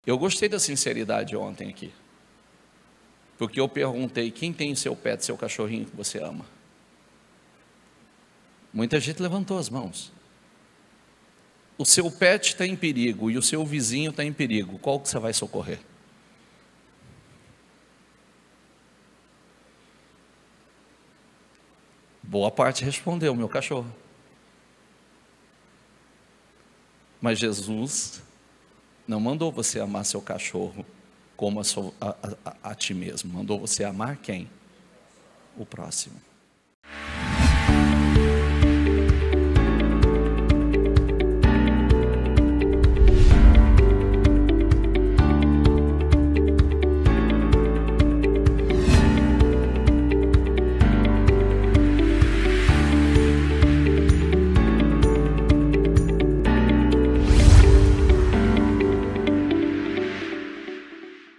Eu gostei da sinceridade ontem aqui, porque eu perguntei: quem tem seu pet, seu cachorrinho que você ama? Muita gente levantou as mãos. O seu pet está em perigo e o seu vizinho está em perigo, qual que você vai socorrer? Boa parte respondeu: meu cachorro. Mas Jesus não mandou você amar seu cachorro como a ti mesmo. Mandou você amar quem? O próximo.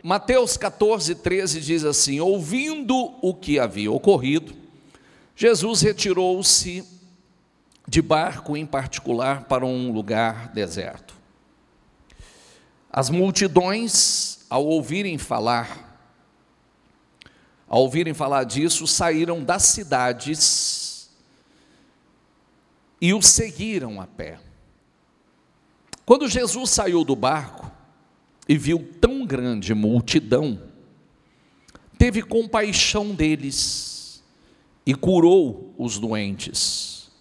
Mateus 14, 13 diz assim: ouvindo o que havia ocorrido, Jesus retirou-se de barco em particular para um lugar deserto. As multidões, ao ouvirem falar disso, saíram das cidades e o seguiram a pé. Quando Jesus saiu do barco e viu tão grande multidão, teve compaixão deles e curou os doentes.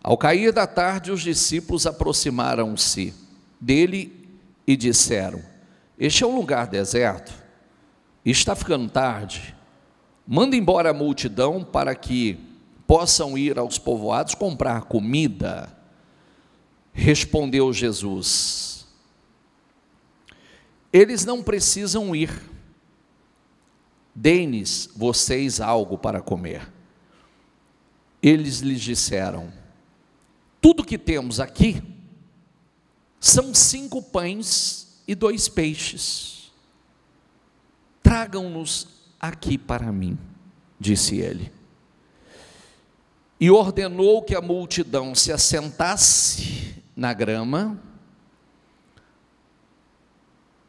Ao cair da tarde, os discípulos aproximaram-se dele e disseram: este é um lugar deserto, e está ficando tarde, manda embora a multidão para que possam ir aos povoados comprar comida. Respondeu Jesus: eles não precisam ir, deem-lhes vocês algo para comer. Eles lhes disseram: tudo que temos aqui são 5 pães e 2 peixes. Tragam-nos aqui para mim, disse ele. E ordenou que a multidão se assentasse na grama.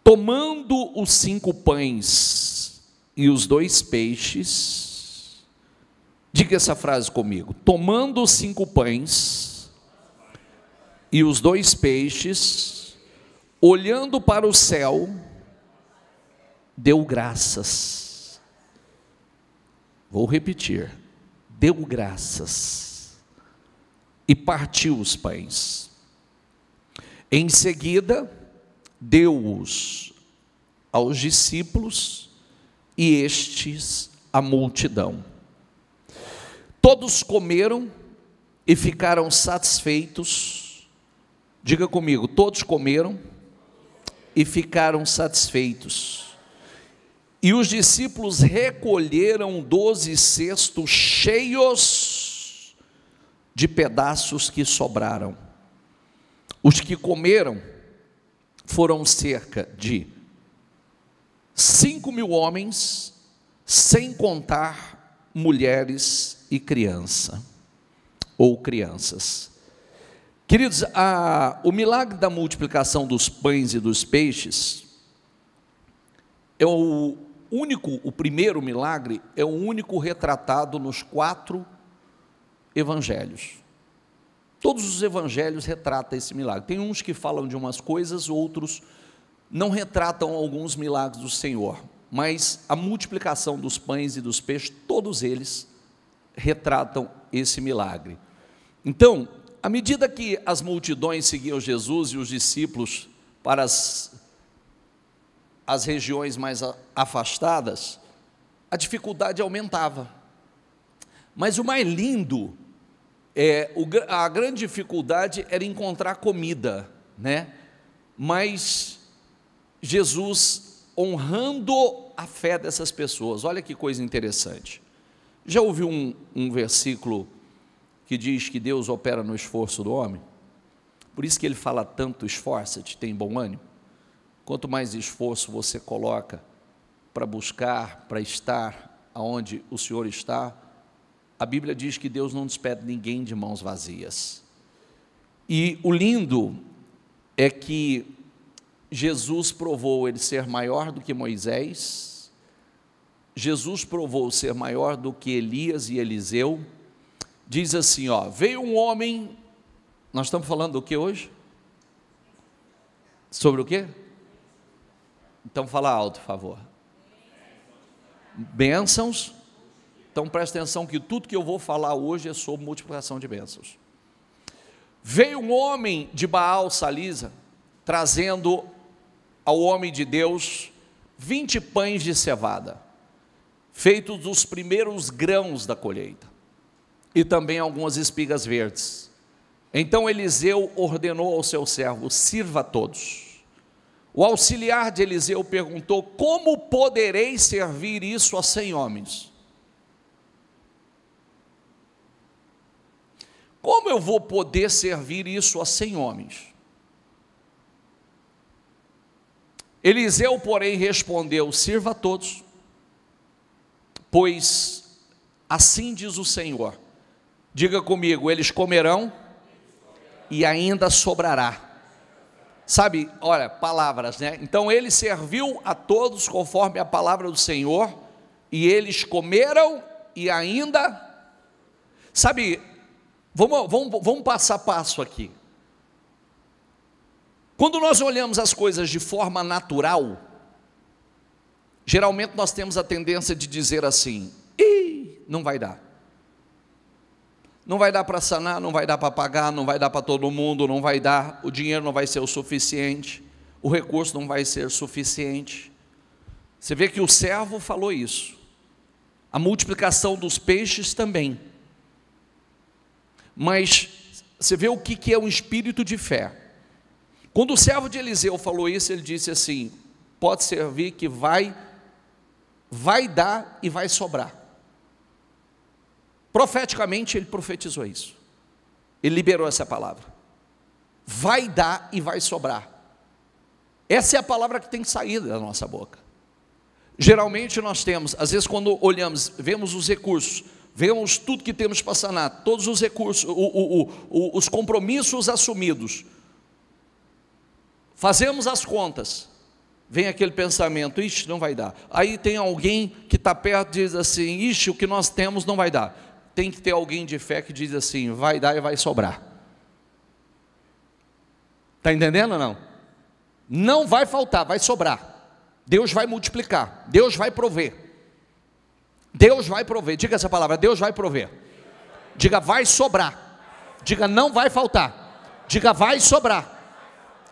Tomando os 5 pães e os 2 peixes, diga essa frase comigo: tomando os 5 pães e os 2 peixes, olhando para o céu, deu graças. Vou repetir: deu graças e partiu os pães. Em seguida, deu-os aos discípulos e estes à multidão. Todos comeram e ficaram satisfeitos. Diga comigo: todos comeram e ficaram satisfeitos. E os discípulos recolheram 12 cestos cheios de pedaços que sobraram. Os que comeram foram cerca de 5.000 homens, sem contar mulheres e crianças. Queridos, o milagre da multiplicação dos pães e dos peixes é o primeiro milagre, é o único retratado nos 4 evangelhos. Todos os evangelhos retratam esse milagre. Tem uns que falam de umas coisas, outros não retratam alguns milagres do Senhor, mas a multiplicação dos pães e dos peixes, todos eles retratam esse milagre. Então, à medida que as multidões seguiam Jesus e os discípulos para as regiões mais afastadas, a dificuldade aumentava. Mas o mais lindo, a grande dificuldade era encontrar comida, né? Mas Jesus honrando a fé dessas pessoas. Olha que coisa interessante. Já ouviu um versículo que diz que Deus opera no esforço do homem? Por isso que ele fala tanto: esforça-te, tem bom ânimo. Quanto mais esforço você coloca para buscar, para estar aonde o Senhor está, a Bíblia diz que Deus não despede ninguém de mãos vazias. E o lindo é que Jesus provou ele ser maior do que Moisés, Jesus provou ser maior do que Elias e Eliseu. Diz assim, ó, veio um homem, nós estamos falando do que hoje? Sobre o quê? Então fala alto, por favor. Bênçãos. Então presta atenção que tudo que eu vou falar hoje é sobre multiplicação de bênçãos. Veio um homem de Baal Salisa, trazendo ao homem de Deus 20 pães de cevada, feitos dos primeiros grãos da colheita, e também algumas espigas verdes. Então Eliseu ordenou ao seu servo, sirva a todos. O auxiliar de Eliseu perguntou, como poderei servir isso a 100 homens? Como eu vou poder servir isso a 100 homens? Eliseu, porém, respondeu, sirva a todos, pois assim diz o Senhor, diga comigo, eles comerão e ainda sobrará. Sabe, olha, palavras, né? Então ele serviu a todos conforme a palavra do Senhor, e eles comeram e ainda, sabe, vamos passo a passo aqui. Quando nós olhamos as coisas de forma natural, geralmente nós temos a tendência de dizer assim, não vai dar. Não vai dar para sanar, não vai dar para pagar, não vai dar para todo mundo, não vai dar, o dinheiro não vai ser o suficiente, o recurso não vai ser suficiente. Você vê que o servo falou isso, a multiplicação dos peixes também. Mas você vê o que é um espírito de fé. Quando o servo de Eliseu falou isso, ele disse assim, pode servir que vai dar e vai sobrar. Profeticamente ele profetizou isso, ele liberou essa palavra, vai dar e vai sobrar. Essa é a palavra que tem que sair da nossa boca. Geralmente nós temos, às vezes quando olhamos, vemos os recursos, vemos tudo que temos para sanar, todos os recursos, os compromissos assumidos, fazemos as contas, vem aquele pensamento, ixi, não vai dar. Aí tem alguém que está perto e diz assim, ixi, o que nós temos não vai dar. Tem que ter alguém de fé que diz assim, vai dar e vai sobrar. Está entendendo ou não? Não vai faltar, vai sobrar. Deus vai multiplicar, Deus vai prover. Deus vai prover, diga essa palavra, Deus vai prover. Diga vai sobrar. Diga não vai faltar. Diga vai sobrar.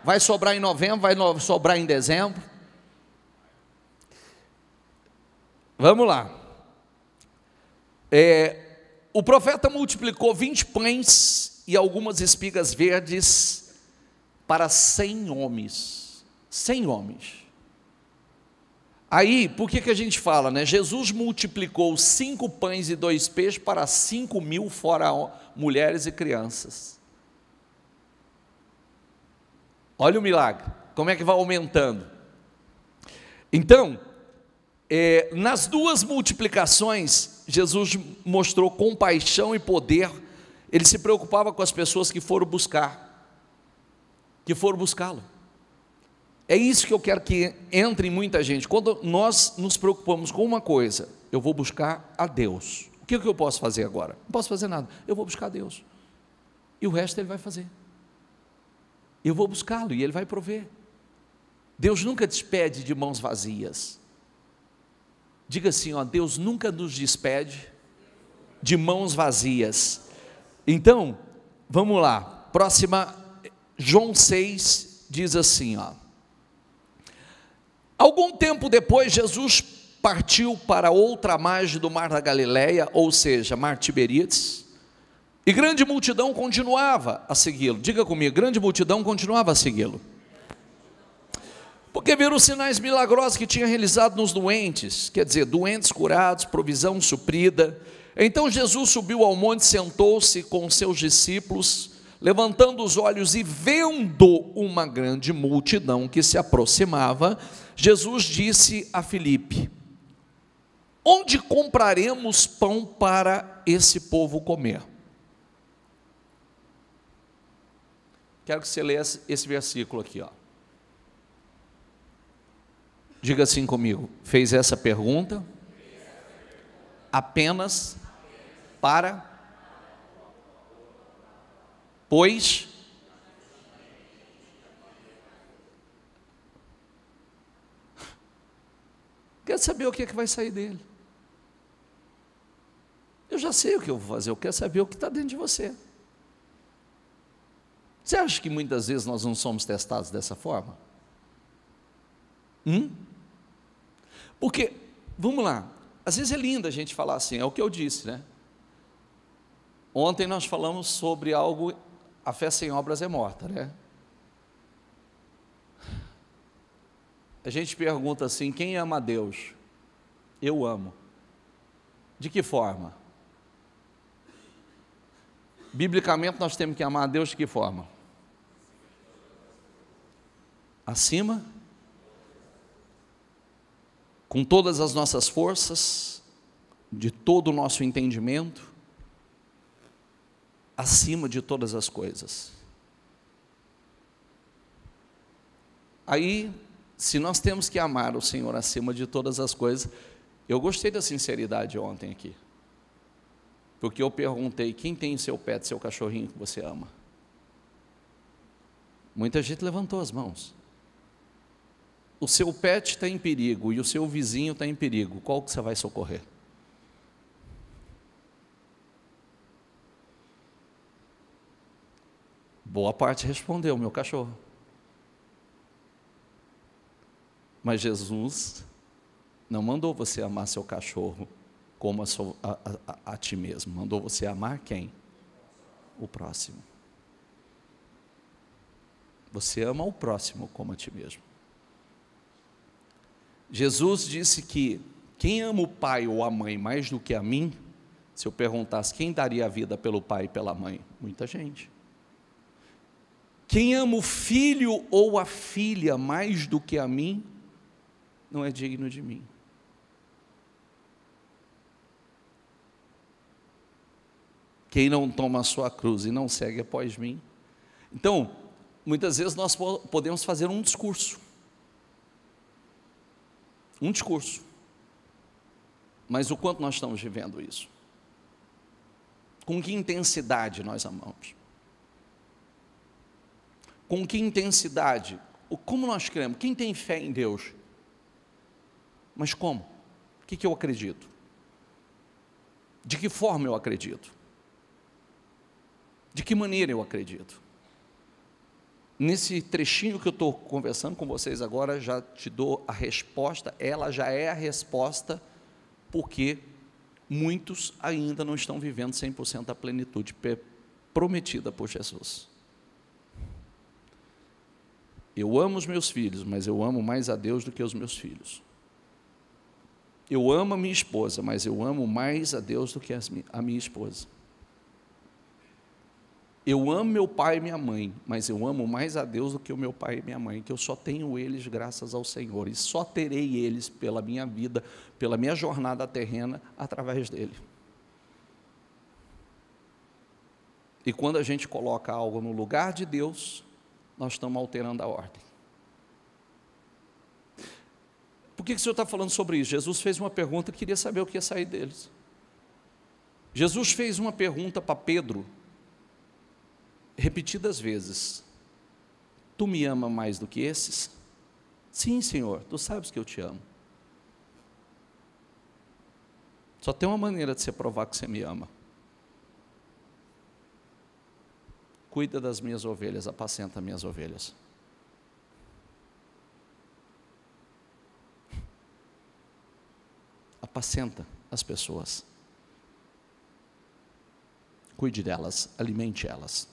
Vai sobrar em novembro, vai sobrar em dezembro. Vamos lá. O profeta multiplicou 20 pães e algumas espigas verdes para 100 homens. 100 homens. Aí, por que a gente fala, né? Jesus multiplicou 5 pães e 2 peixes para 5.000, fora mulheres e crianças. Olha o milagre, como é que vai aumentando. Então, nas duas multiplicações, Jesus mostrou compaixão e poder. Ele se preocupava com as pessoas que foram buscá-lo. É isso que eu quero que entre em muita gente. Quando nós nos preocupamos com uma coisa, eu vou buscar a Deus. O que eu posso fazer agora? Não posso fazer nada, eu vou buscar a Deus. E o resto Ele vai fazer. Eu vou buscá-lo e Ele vai prover. Deus nunca despede de mãos vazias. Diga assim, ó, Deus nunca nos despede de mãos vazias. Então, vamos lá, próxima, João 6, diz assim, ó. Algum tempo depois, Jesus partiu para outra margem do mar da Galileia, ou seja, mar Tiberíades, e grande multidão continuava a segui-lo. Diga comigo, grande multidão continuava a segui-lo. Porque viram os sinais milagrosos que tinha realizado nos doentes, quer dizer, doentes curados, provisão suprida. Então Jesus subiu ao monte, sentou-se com seus discípulos, levantando os olhos e vendo uma grande multidão que se aproximava, Jesus disse a Filipe, onde compraremos pão para esse povo comer? Quero que você leia esse versículo aqui, ó. Diga assim comigo: fez essa pergunta apenas para, pois, quer saber o que é que vai sair dele. Eu já sei o que eu vou fazer, eu quero saber o que está dentro de você. Você acha que muitas vezes nós não somos testados dessa forma? Porque, vamos lá, às vezes é lindo a gente falar assim, é o que eu disse, né? Ontem nós falamos sobre algo, a fé sem obras é morta, né? A gente pergunta assim, quem ama a Deus? Eu amo. De que forma? Biblicamente nós temos que amar a Deus de que forma? Acima? Com todas as nossas forças, de todo o nosso entendimento, acima de todas as coisas. Aí, se nós temos que amar o Senhor acima de todas as coisas, eu gostei da sinceridade ontem aqui, porque eu perguntei, quem tem seu pet, seu cachorrinho que você ama? Muita gente levantou as mãos. O seu pet está em perigo e o seu vizinho está em perigo, qual que você vai socorrer? Boa parte respondeu, meu cachorro. Mas Jesus não mandou você amar seu cachorro como a ti mesmo, mandou você amar quem? O próximo. Você ama o próximo como a ti mesmo. Jesus disse que quem ama o pai ou a mãe mais do que a mim, se eu perguntasse quem daria a vida pelo pai e pela mãe, muita gente. Quem ama o filho ou a filha mais do que a mim, não é digno de mim. Quem não toma a sua cruz e não segue após mim. Então, muitas vezes nós podemos fazer um discurso. Mas o quanto nós estamos vivendo isso? Com que intensidade nós amamos? Com que intensidade? Como nós cremos? Quem tem fé em Deus? Mas como? O que eu acredito? De que forma eu acredito? De que maneira eu acredito? Nesse trechinho que eu estou conversando com vocês agora, já te dou a resposta, ela já é a resposta, porque muitos ainda não estão vivendo 100% a plenitude prometida por Jesus. Eu amo os meus filhos, mas eu amo mais a Deus do que os meus filhos. Eu amo a minha esposa, mas eu amo mais a Deus do que a minha esposa. Eu amo meu pai e minha mãe, mas eu amo mais a Deus do que o meu pai e minha mãe, que eu só tenho eles graças ao Senhor, e só terei eles pela minha vida, pela minha jornada terrena, através dele. E quando a gente coloca algo no lugar de Deus, nós estamos alterando a ordem. Por que o Senhor está falando sobre isso? Jesus fez uma pergunta e queria saber o que ia sair deles. Jesus fez uma pergunta para Pedro, repetidas vezes: tu me ama mais do que esses? Sim, Senhor, tu sabes que eu te amo. Só tem uma maneira de você provar que você me ama. Cuida das minhas ovelhas, apacenta minhas ovelhas. Apacenta as pessoas. Cuide delas, alimente elas.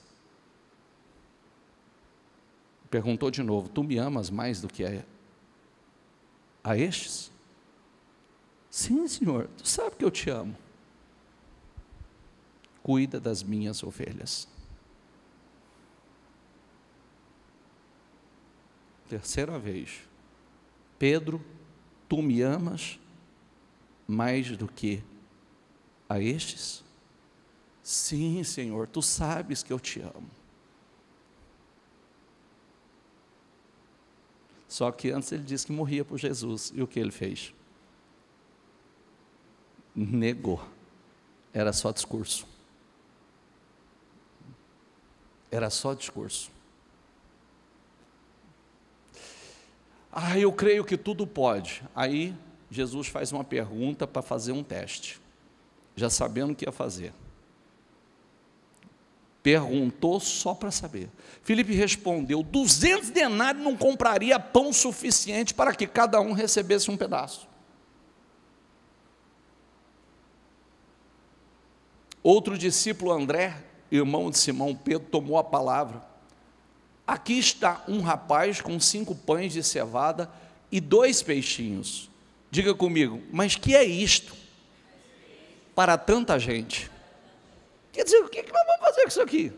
Perguntou de novo: tu me amas mais do que a estes? Sim, Senhor, tu sabe que eu te amo. Cuida das minhas ovelhas. Terceira vez: Pedro, tu me amas mais do que a estes? Sim, Senhor, tu sabes que eu te amo. Só que antes ele disse que morria por Jesus. E o que ele fez? Negou. Era só discurso. Era só discurso. Eu creio que tudo pode. Aí Jesus faz uma pergunta para fazer um teste, já sabendo o que ia fazer. Perguntou só para saber. Filipe respondeu: 200 denários não compraria pão suficiente para que cada um recebesse um pedaço. Outro discípulo, André, irmão de Simão Pedro, tomou a palavra. Aqui está um rapaz com 5 pães de cevada e 2 peixinhos. Diga comigo, mas que é isto para tanta gente? Quer dizer, o que nós vamos fazer com isso aqui?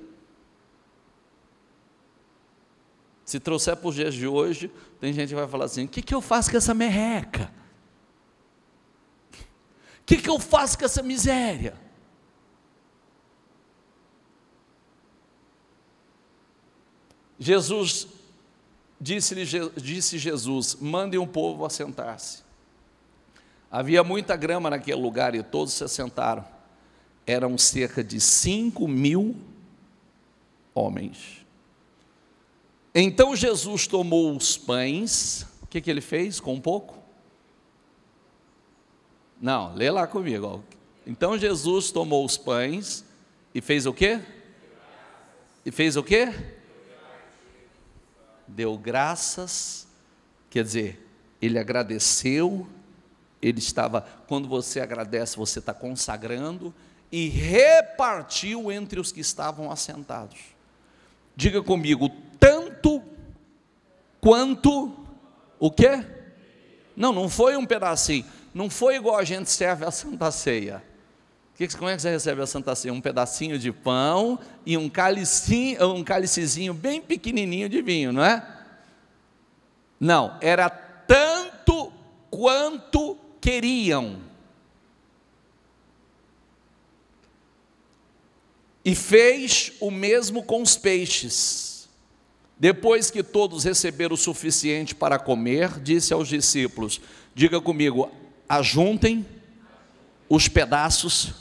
Se trouxer para os dias de hoje, tem gente que vai falar assim: o que eu faço com essa merreca? O que eu faço com essa miséria? Disse Jesus: mandem o povo assentar-se. Havia muita grama naquele lugar e todos se assentaram. Eram cerca de 5.000 homens. Então Jesus tomou os pães. O que ele fez com um pouco? Não, lê lá comigo. Ó. Então Jesus tomou os pães e fez o quê? E fez o quê? Deu graças, quer dizer, ele agradeceu, ele estava, quando você agradece, você está consagrando, e repartiu entre os que estavam assentados. Diga comigo, tanto quanto, o quê? Não foi um pedacinho, não foi igual a gente serve a Santa Ceia. Como é que você recebe a Santa Ceia? Um pedacinho de pão e um cálicezinho bem pequenininho de vinho, não é? Não, era tanto quanto queriam. E fez o mesmo com os peixes. Depois que todos receberam o suficiente para comer, disse aos discípulos: diga comigo, ajuntem os pedaços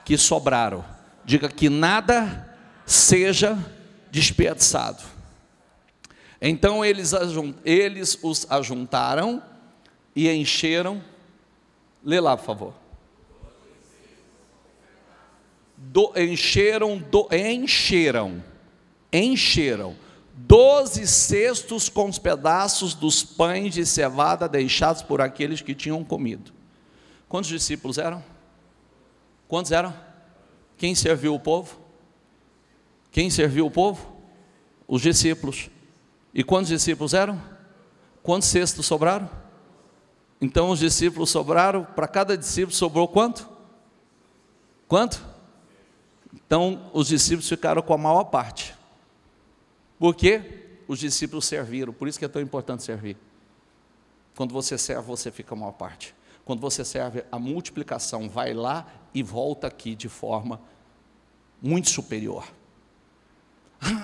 que sobraram. Diga que nada seja desperdiçado. Então eles os ajuntaram e encheram. Lê lá, por favor. Encheram 12 cestos com os pedaços dos pães de cevada deixados por aqueles que tinham comido. Quantos discípulos eram? Quantos eram? Quem serviu o povo? Quem serviu o povo? Os discípulos. E quantos discípulos eram? Quantos cestos sobraram? Então os discípulos sobraram, para cada discípulo sobrou quanto? Quanto? Então os discípulos ficaram com a maior parte. Por quê? Os discípulos serviram, por isso que é tão importante servir. Quando você serve, você fica com a maior parte. Quando você serve, a multiplicação vai lá e volta aqui de forma muito superior.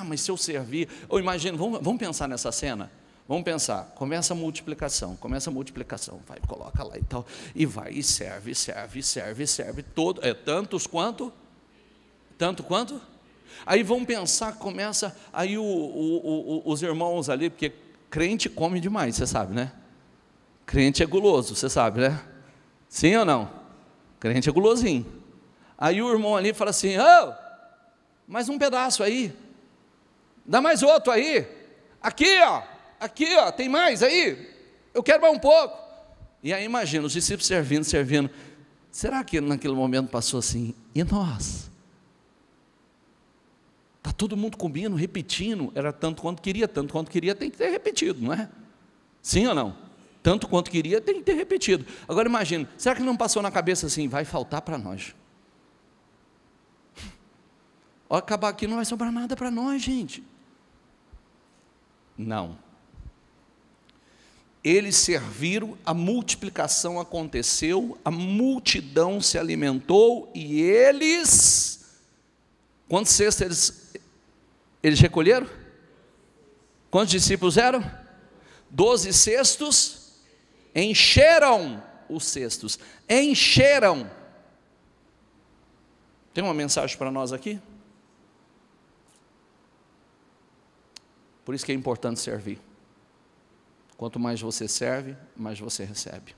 Mas se eu servir, eu imagino, vamos pensar nessa cena? Vamos pensar, começa a multiplicação, vai, coloca lá e tal, e vai, e serve, todo, tanto quanto? Aí vamos pensar, começa, aí os irmãos ali, porque crente come demais, você sabe, né? Crente é guloso, você sabe, né? Sim ou não? Crente é gulosinho. Aí o irmão ali fala assim: mais um pedaço aí, dá mais outro aí, aqui ó, tem mais aí, eu quero mais um pouco. E aí imagina, os discípulos servindo, será que naquele momento passou assim, e nós? Está todo mundo comendo, repetindo, era tanto quanto queria, tem que ter repetido, não é? Sim ou não? Tanto quanto queria, tem que ter repetido. Agora imagina, será que não passou na cabeça assim, vai faltar para nós? Ao acabar aqui não vai sobrar nada para nós, gente. Não. Eles serviram, a multiplicação aconteceu, a multidão se alimentou e eles, quantos cestos eles recolheram? Quantos discípulos eram? 12 cestos encheram os cestos. Encheram. Tem uma mensagem para nós aqui? Por isso que é importante servir. Quanto mais você serve, mais você recebe.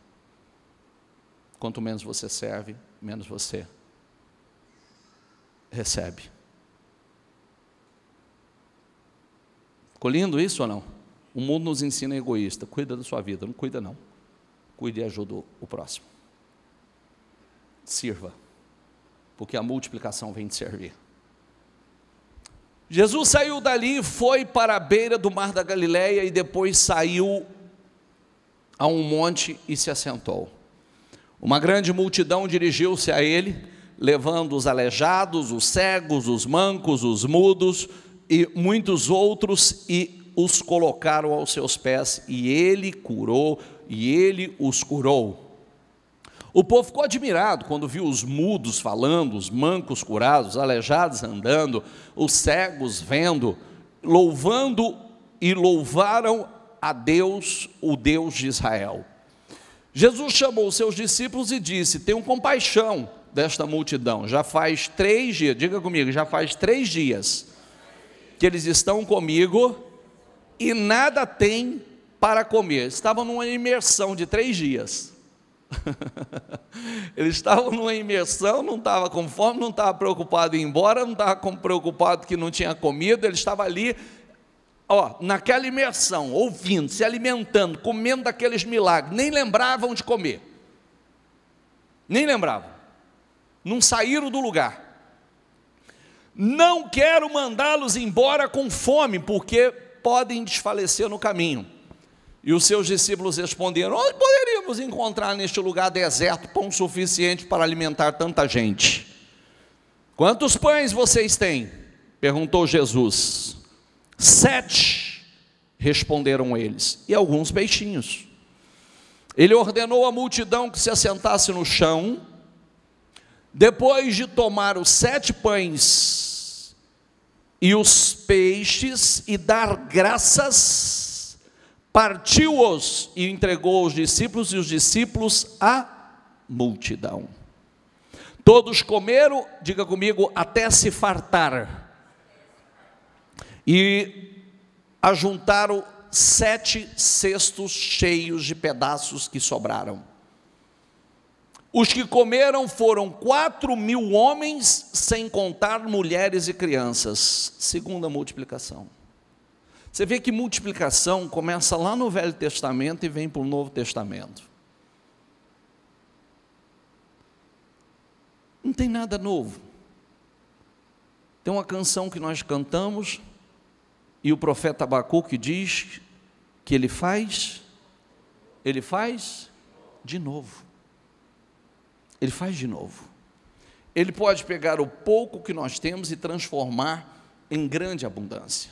Quanto menos você serve, menos você recebe. Ficou lindo isso ou não? O mundo nos ensina egoísta. Cuida da sua vida. Não cuida não. Cuide e ajuda o próximo. Sirva. Porque a multiplicação vem de servir. Jesus saiu dali, foi para a beira do mar da Galileia e depois saiu a um monte e se assentou. Uma grande multidão dirigiu-se a ele, levando os aleijados, os cegos, os mancos, os mudos e muitos outros, e os colocaram aos seus pés, e ele curou, e ele os curou. O povo ficou admirado quando viu os mudos falando, os mancos curados, os aleijados andando, os cegos vendo, louvando e louvaram a Deus, o Deus de Israel. Jesus chamou os seus discípulos e disse: tenham compaixão desta multidão, já faz 3 dias, diga comigo, já faz 3 dias que eles estão comigo e nada têm para comer. Estavam numa imersão de 3 dias. Eles estavam numa imersão, não estavam com fome, não estavam preocupados em ir embora, não estavam preocupados que não tinha comida, eles estavam ali, naquela imersão, ouvindo, se alimentando, comendo daqueles milagres, nem lembravam de comer, nem lembravam, não saíram do lugar. Não quero mandá-los embora com fome, porque podem desfalecer no caminho. E os seus discípulos responderam: onde poderíamos encontrar neste lugar deserto pão suficiente para alimentar tanta gente? Quantos pães vocês têm? Perguntou Jesus. 7, responderam eles, e alguns peixinhos. Ele ordenou à multidão que se assentasse no chão. Depois de tomar os 7 pães e os peixes e dar graças, partiu-os e entregou aos discípulos, e os discípulos à multidão. Todos comeram, diga comigo, até se fartar, e ajuntaram 7 cestos cheios de pedaços que sobraram. Os que comeram foram 4.000 homens, sem contar mulheres e crianças. Segunda multiplicação. Você vê que multiplicação começa lá no Velho Testamento e vem para o Novo Testamento. Não tem nada novo. Tem uma canção que nós cantamos, e o profeta Abacuque diz que ele faz de novo. Ele faz de novo. Ele pode pegar o pouco que nós temos e transformar em grande abundância.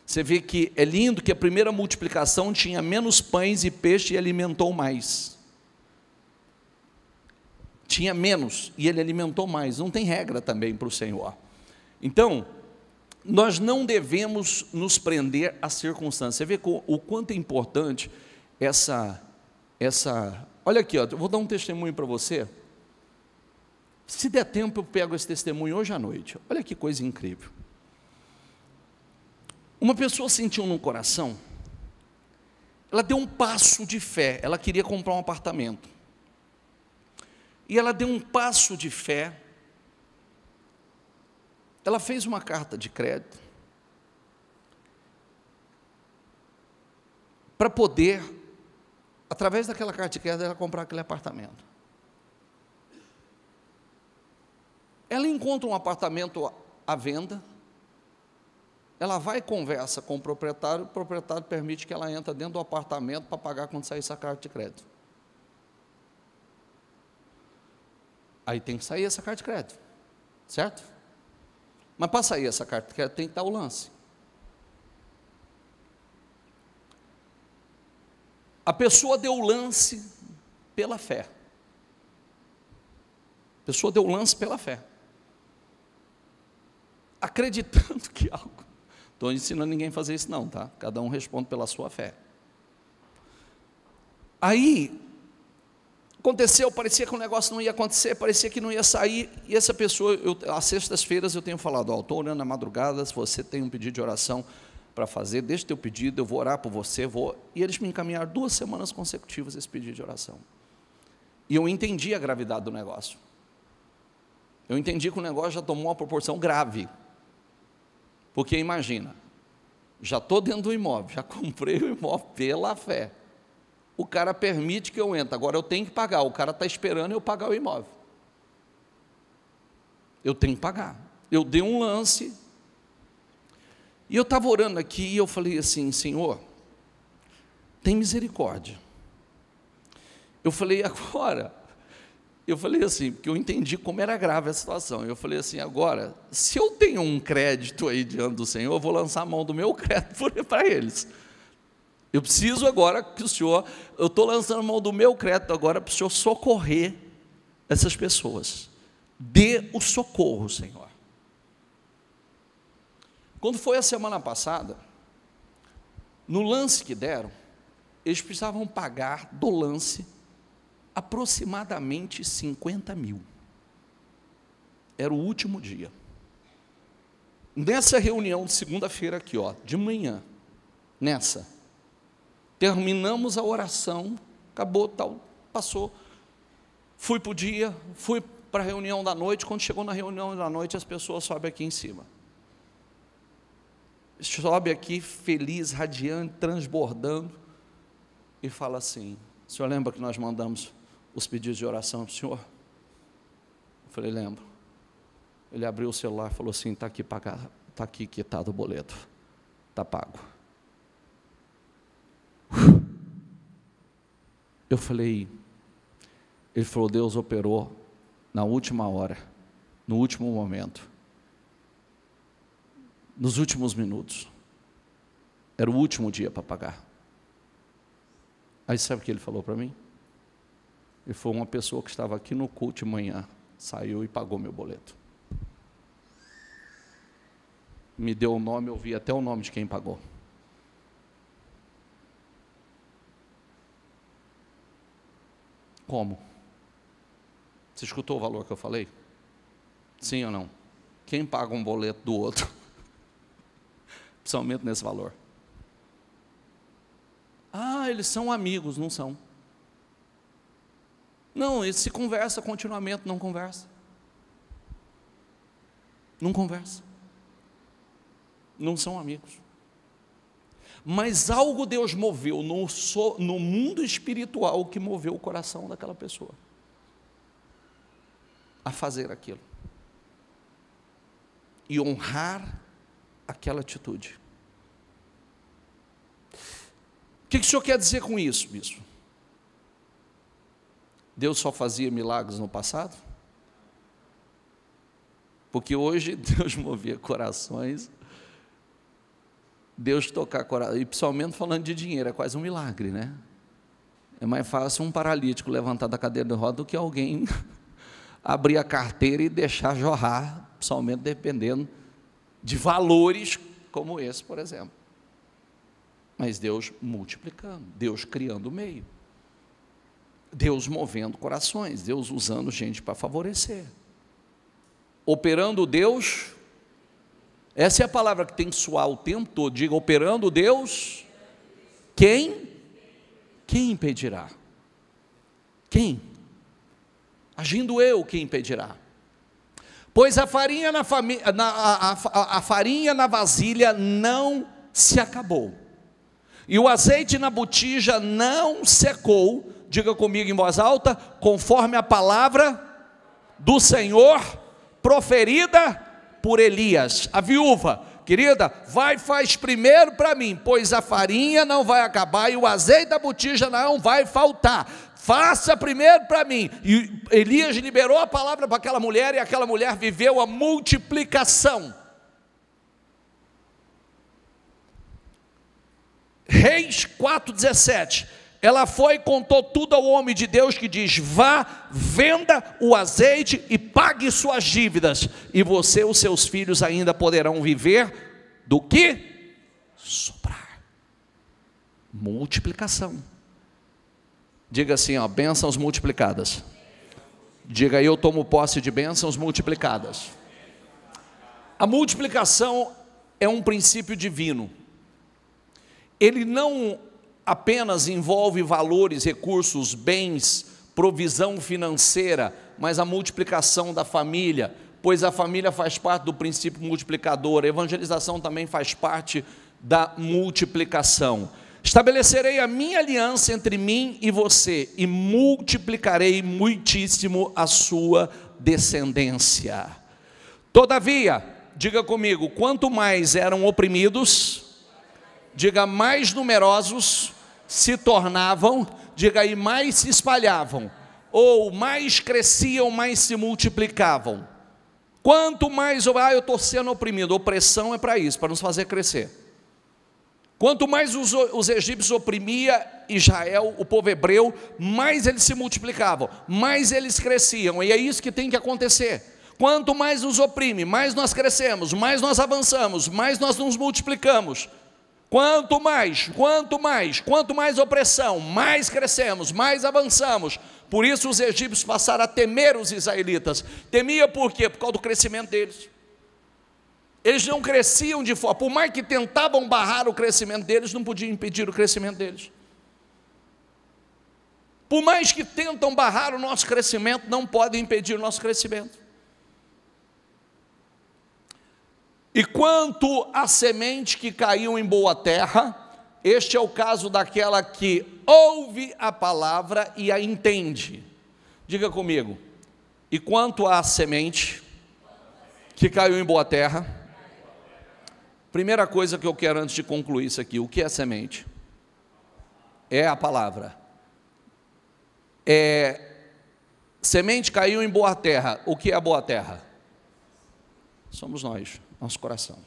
Você vê que é lindo que a primeira multiplicação tinha menos pães e peixe e alimentou mais. Tinha menos e ele alimentou mais. Não tem regra também para o Senhor. Então, nós não devemos nos prender às circunstâncias. Você vê o quanto é importante essa... Olha aqui, eu vou dar um testemunho para você. Se der tempo, eu pego esse testemunho hoje à noite. Olha que coisa incrível. Uma pessoa sentiu no coração, ela deu um passo de fé, ela queria comprar um apartamento. E ela deu um passo de fé, ela fez uma carta de crédito, para poder, através daquela carta de crédito, ela comprar aquele apartamento. Ela encontra um apartamento à venda, ela vai e conversa com o proprietário permite que ela entre dentro do apartamento para pagar quando sair essa carta de crédito. Aí tem que sair essa carta de crédito, certo? Mas para sair essa carta de crédito tem que estar o lance. A pessoa deu o lance pela fé. A pessoa deu o lance pela fé. Acreditando que algo... Estou ensinando ninguém a fazer isso não, tá? Cada um responde pela sua fé. Aí, aconteceu, parecia que o negócio não ia acontecer, parecia que não ia sair, e essa pessoa, às sextas-feiras eu tenho falado, estou orando na madrugada, se você tem um pedido de oração para fazer, deixa o teu pedido, eu vou orar por você, e eles me encaminharam 2 semanas consecutivas esse pedido de oração, e eu entendi a gravidade do negócio, eu entendi que o negócio já tomou uma proporção grave, porque imagina, já estou dentro do imóvel, já comprei o imóvel pela fé, o cara permite que eu entre, agora eu tenho que pagar, o cara está esperando eu pagar o imóvel, eu tenho que pagar, eu dei um lance, e eu estava orando aqui, e eu falei assim, Senhor, tem misericórdia, eu falei agora, eu falei assim, porque eu entendi como era grave a situação, eu falei assim, agora, se eu tenho um crédito aí diante do Senhor, eu vou lançar a mão do meu crédito para eles, eu preciso agora que o Senhor, eu estou lançando a mão do meu crédito agora para o Senhor socorrer essas pessoas, dê o socorro, Senhor. Quando foi a semana passada, no lance que deram, eles precisavam pagar do lance aproximadamente 50 mil, era o último dia, nessa reunião de segunda-feira aqui, de manhã, terminamos a oração, acabou, tal, passou, fui para o dia, fui para a reunião da noite, quando chegou na reunião da noite, as pessoas sobem aqui em cima, sobe aqui feliz, radiante, transbordando, e fala assim, o senhor lembra que nós mandamos os pedidos de oração para o senhor? Eu falei, lembro. Ele abriu o celular e falou assim, está aqui pagado, está aqui quitado o boleto, está pago. Eu falei, ele falou, Deus operou na última hora, no último momento, nos últimos minutos, era o último dia para pagar. Aí sabe o que ele falou para mim? Ele foi uma pessoa que estava aqui no culto de manhã, saiu e pagou meu boleto. Me deu o nome, eu vi até o nome de quem pagou. Como? Você escutou o valor que eu falei? Sim ou não? Quem paga um boleto do outro? Principalmente nesse valor. Ah, eles são amigos, não são. Não, eles se conversa continuamente, não conversa. Não conversa. Não são amigos. Mas algo Deus moveu no mundo espiritual que moveu o coração daquela pessoa a fazer aquilo e honrar aquela atitude. O que o senhor quer dizer com isso, bispo? Deus só fazia milagres no passado? Porque hoje Deus movia corações, Deus tocar coração, e principalmente falando de dinheiro, é quase um milagre, né? É mais fácil um paralítico levantar da cadeira de roda do que alguém abrir a carteira e deixar jorrar, principalmente dependendo de valores como esse, por exemplo. Mas Deus multiplicando, Deus criando o meio, Deus movendo corações, Deus usando gente para favorecer, operando Deus, essa é a palavra que tem que soar o tempo todo, diga, operando Deus, quem impedirá? Quem? Agindo eu, quem impedirá? Pois a farinha na vasilha não se acabou, e o azeite na botija não secou, diga comigo em voz alta, conforme a palavra do Senhor, proferida por Elias. A viúva, querida, vai e faz primeiro para mim, pois a farinha não vai acabar, e o azeite da botija não vai faltar, faça primeiro para mim. E Elias liberou a palavra para aquela mulher, e aquela mulher viveu a multiplicação. Reis 4,17, ela foi e contou tudo ao homem de Deus, que diz, vá, venda o azeite e pague suas dívidas, e você e os seus filhos ainda poderão viver do que? Soprar. Multiplicação. Diga assim, ó, bênçãos multiplicadas. Diga aí, eu tomo posse de bênçãos multiplicadas. A multiplicação é um princípio divino. Ele não apenas envolve valores, recursos, bens, provisão financeira, mas a multiplicação da família, pois a família faz parte do princípio multiplicador. A evangelização também faz parte da multiplicação. Estabelecerei a minha aliança entre mim e você, e multiplicarei muitíssimo a sua descendência. Todavia, diga comigo, quanto mais eram oprimidos, diga, mais numerosos se tornavam, diga aí, mais se espalhavam, ou mais cresciam, mais se multiplicavam. Quanto mais, eu estou sendo oprimido, opressão é para isso, para nos fazer crescer. Quanto mais os egípcios oprimiam Israel, o povo hebreu, mais eles se multiplicavam, mais eles cresciam, e é isso que tem que acontecer. Quanto mais nos oprime, mais nós crescemos, mais nós avançamos, mais nós nos multiplicamos. Quanto mais opressão, mais crescemos, mais avançamos. Por isso os egípcios passaram a temer os israelitas. Temia por quê? Por causa do crescimento deles. Eles não cresciam de forma, por mais que tentavam barrar o crescimento deles, não podiam impedir o crescimento deles. Por mais que tentam barrar o nosso crescimento, não podem impedir o nosso crescimento. E quanto à semente que caiu em boa terra, este é o caso daquela que ouve a palavra e a entende. Diga comigo, e quanto à semente que caiu em boa terra, primeira coisa que eu quero antes de concluir isso aqui, o que é semente? É a palavra. Semente caiu em boa terra, o que é a boa terra? Somos nós, nosso coração.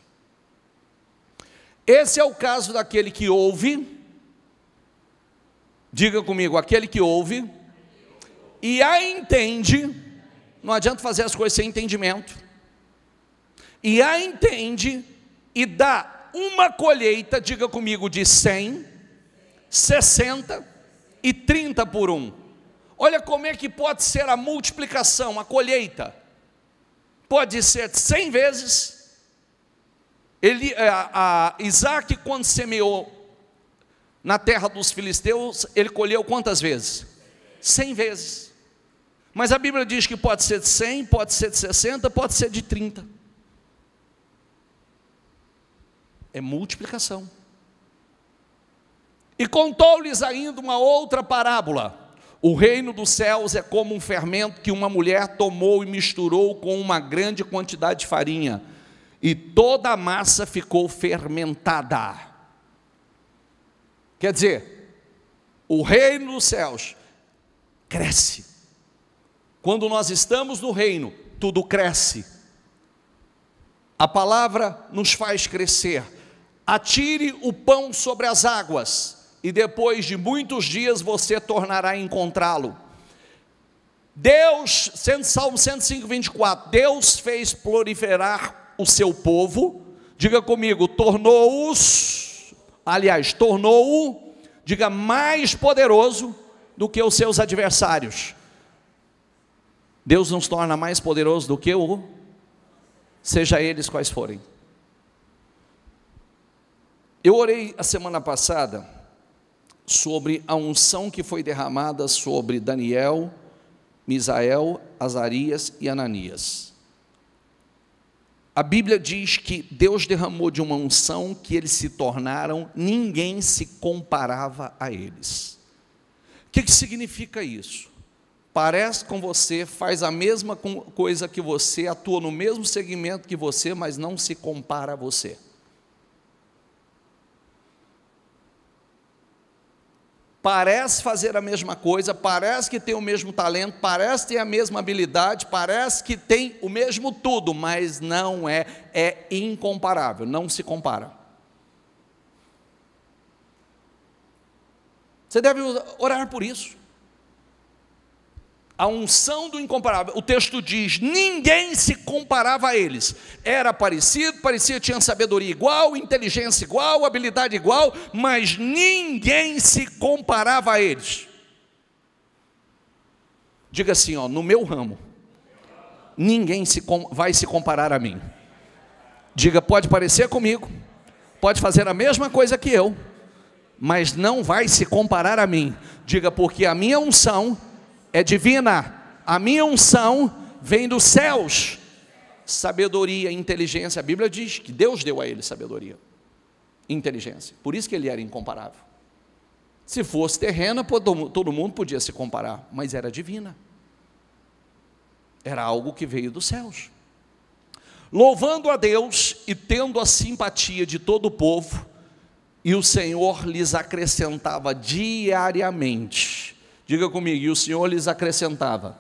Esse é o caso daquele que ouve, diga comigo, aquele que ouve e a entende. Não adianta fazer as coisas sem entendimento. E a entende e dá uma colheita, diga comigo, de 100, 60 e 30 por 1. Olha como é que pode ser a multiplicação, a colheita. Pode ser 100 vezes. Isaac, quando semeou na terra dos filisteus, ele colheu quantas vezes? 100 vezes. Mas a Bíblia diz que pode ser de 100, pode ser de 60, pode ser de 30. É multiplicação. E contou-lhes ainda uma outra parábola. O reino dos céus é como um fermento que uma mulher tomou e misturou com uma grande quantidade de farinha, e toda a massa ficou fermentada. Quer dizer, o reino dos céus cresce. Quando nós estamos no reino, tudo cresce. A palavra nos faz crescer. Atire o pão sobre as águas, e depois de muitos dias você tornará a encontrá-lo. Deus, Salmo 105, 24, Deus fez proliferar o seu povo, diga comigo, tornou-o, diga, mais poderoso do que os seus adversários. Deus nos torna mais poderoso do que seja eles quais forem. Eu orei a semana passada sobre a unção que foi derramada sobre Daniel, Misael, Azarias e Ananias. A Bíblia diz que Deus derramou de uma unção que eles se tornaram, ninguém se comparava a eles. O que significa isso? Parece com você, faz a mesma coisa que você, atua no mesmo segmento que você, mas não se compara a você. Parece fazer a mesma coisa, parece que tem o mesmo talento, parece ter a mesma habilidade, parece que tem o mesmo tudo, mas não é incomparável, não se compara. Você deve orar por isso. A unção do incomparável, o texto diz, ninguém se comparava a eles, era parecido, tinha sabedoria igual, inteligência igual, habilidade igual, mas ninguém se comparava a eles. Diga assim, ó, no meu ramo, ninguém vai se comparar a mim. Diga, pode parecer comigo, pode fazer a mesma coisa que eu, mas não vai se comparar a mim. Diga, porque a minha unção é divina, a minha unção vem dos céus. Sabedoria, inteligência, a Bíblia diz que Deus deu a ele sabedoria, inteligência, por isso que ele era incomparável. Se fosse terrena, todo mundo podia se comparar, mas era divina, era algo que veio dos céus. Louvando a Deus e tendo a simpatia de todo o povo, e o Senhor lhes acrescentava diariamente. Diga comigo, e o Senhor lhes acrescentava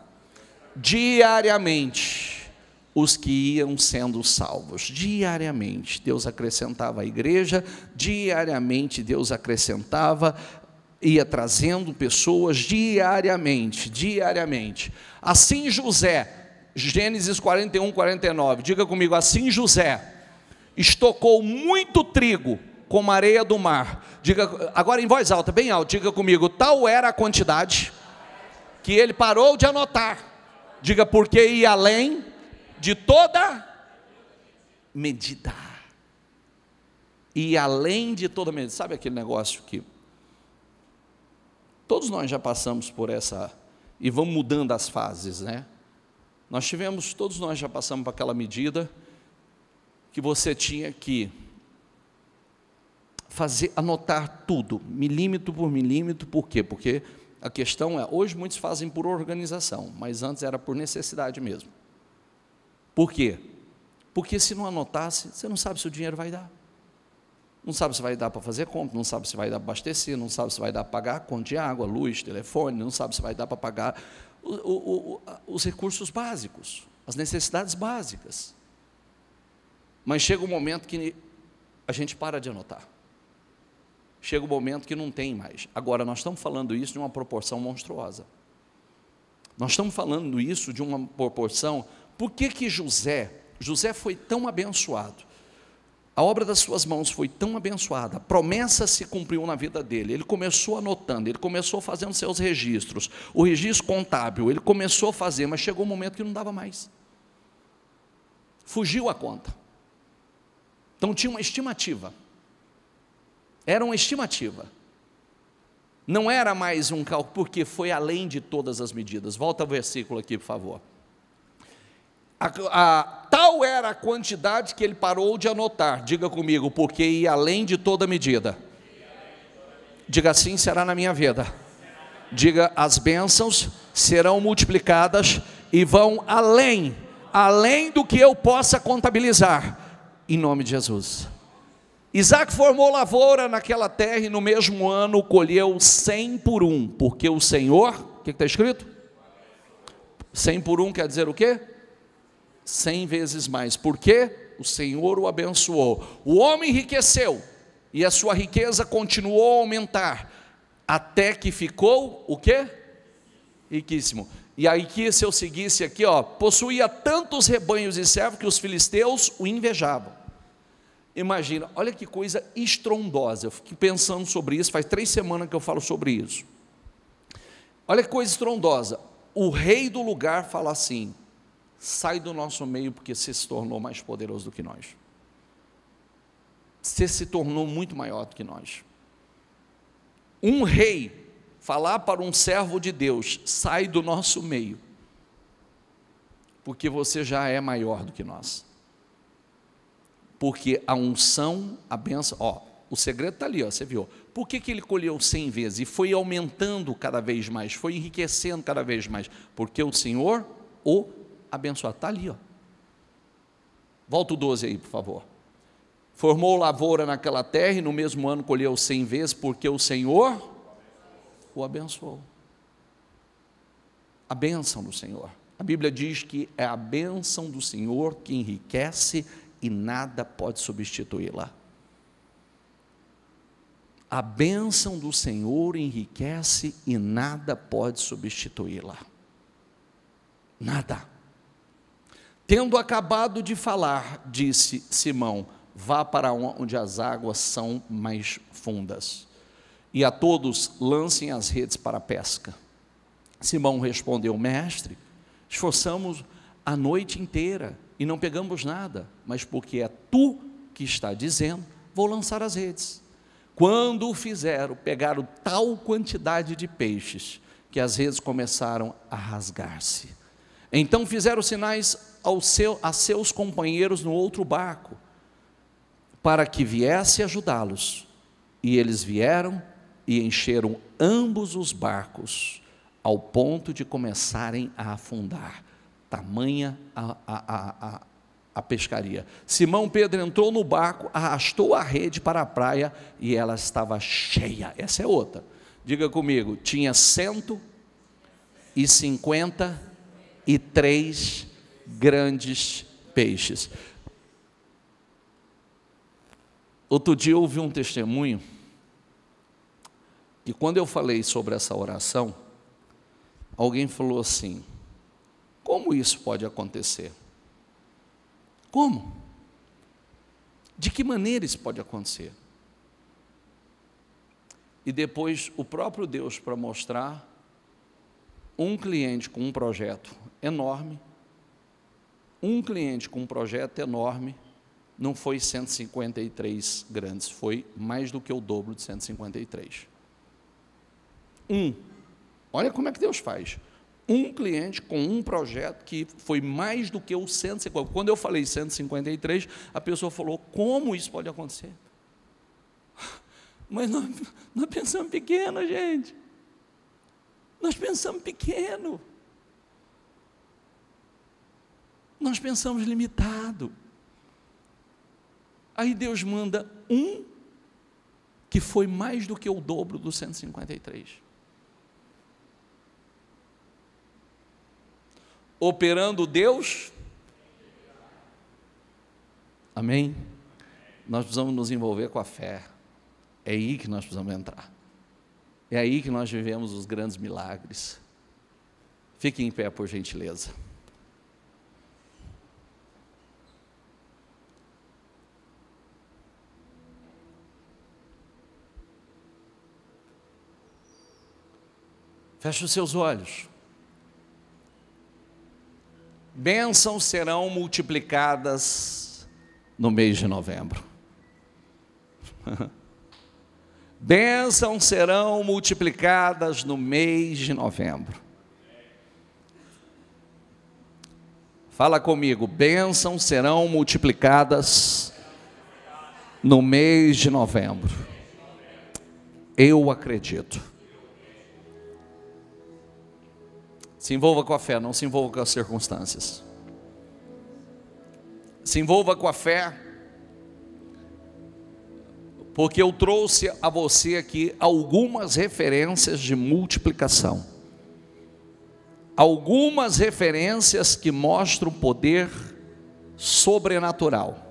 diariamente os que iam sendo salvos. Diariamente Deus acrescentava a igreja, diariamente Deus acrescentava, ia trazendo pessoas diariamente. Assim José, Gênesis 41, 49, diga comigo, assim José estocou muito trigo como a areia do mar. Diga agora em voz alta, bem alto, diga comigo, tal era a quantidade que ele parou de anotar. Diga, porque ia além de toda medida. E além de toda medida. Sabe aquele negócio que todos nós já passamos por essa, e vamos mudando as fases, né? Todos nós já passamos por aquela medida que você tinha que anotar tudo, milímetro por milímetro. Por quê? Porque a questão é, hoje muitos fazem por organização, mas antes era por necessidade mesmo. Por quê? Porque se não anotasse, você não sabe se o dinheiro vai dar. Não sabe se vai dar para fazer compra, não sabe se vai dar para abastecer, não sabe se vai dar para pagar a conta de água, luz, telefone, não sabe se vai dar para pagar os recursos básicos, as necessidades básicas. Mas chega um momento que a gente para de anotar. Chega um momento que não tem mais. Agora, nós estamos falando isso de uma proporção monstruosa. Nós estamos falando isso de uma proporção. Por que José foi tão abençoado? A obra das suas mãos foi tão abençoada, a promessa se cumpriu na vida dele. Ele começou anotando, ele começou fazendo seus registros, o registro contábil, ele começou a fazer, mas chegou um momento que não dava mais. Fugiu a conta. Então tinha uma estimativa. Era uma estimativa. Não era mais um cálculo, porque foi além de todas as medidas. Volta ao versículo aqui, por favor. Tal era a quantidade que ele parou de anotar. Diga comigo, porque ia além de toda medida. Diga, assim será na minha vida. Diga, as bênçãos serão multiplicadas e vão além do que eu possa contabilizar, em nome de Jesus. Isaac formou lavoura naquela terra e no mesmo ano colheu 100 por 1, porque o Senhor, o que está escrito? 100 por 1 quer dizer o quê? 100 vezes mais, porque o Senhor o abençoou. O homem enriqueceu, e a sua riqueza continuou a aumentar, até que ficou, o quê? Riquíssimo. E aí que se eu seguisse aqui, possuía tantos rebanhos e servos que os filisteus o invejavam. Imagina, olha que coisa estrondosa, eu fiquei pensando sobre isso, faz 3 semanas que eu falo sobre isso. Olha que coisa estrondosa, o rei do lugar fala assim: sai do nosso meio, porque você se tornou mais poderoso do que nós. Você se tornou muito maior do que nós. Um rei falar para um servo de Deus: sai do nosso meio, porque você já é maior do que nós. Porque a unção, a bênção, o segredo está ali, você viu. Por que ele colheu 100 vezes? E foi aumentando cada vez mais, foi enriquecendo cada vez mais, porque o Senhor o abençoado, está ali, volta o 12 aí, por favor. Formou lavoura naquela terra e no mesmo ano colheu 100 vezes, porque o Senhor o abençoou. A bênção do Senhor, a Bíblia diz que é a bênção do Senhor que enriquece e nada pode substituí-la. A bênção do Senhor enriquece e nada pode substituí-la. Nada. Tendo acabado de falar, disse Simão: vá para onde as águas são mais fundas, e a todos lancem as redes para a pesca. Simão respondeu: mestre, esforçamos a noite inteira e não pegamos nada, mas porque é tu que está dizendo, vou lançar as redes. Quando o fizeram, pegaram tal quantidade de peixes, que as redes começaram a rasgar-se. Então fizeram sinais a seus companheiros no outro barco, para que viesse ajudá-los. E eles vieram e encheram ambos os barcos, ao ponto de começarem a afundar. Tamanha a pescaria. Simão Pedro entrou no barco, arrastou a rede para a praia e ela estava cheia. Essa é outra. Diga comigo, tinha 153 grandes peixes. Outro dia eu ouvi um testemunho, que quando eu falei sobre essa oração, alguém falou assim: como isso pode acontecer? Como? De que maneira isso pode acontecer? E depois o próprio Deus, para mostrar, um cliente com um projeto enorme, não foi 153 grandes, foi mais do que o dobro de 153. Olha como é que Deus faz. Um cliente com um projeto que foi mais do que o 150. Quando eu falei 153, a pessoa falou: como isso pode acontecer? Mas nós pensamos pequeno, gente. Nós pensamos pequeno. Nós pensamos limitado. Aí Deus manda um que foi mais do que o dobro do 153. Operando Deus. Amém? Nós precisamos nos envolver com a fé. É aí que nós precisamos entrar. É aí que nós vivemos os grandes milagres. Fique em pé, por gentileza. Feche os seus olhos. Bênçãos serão multiplicadas no mês de novembro. Bênçãos serão multiplicadas no mês de novembro. Fala comigo, bênçãos serão multiplicadas no mês de novembro. Eu acredito. Se envolva com a fé, não se envolva com as circunstâncias. Se envolva com a fé, porque eu trouxe a você aqui algumas referências de multiplicação. Algumas referências que mostram o poder sobrenatural.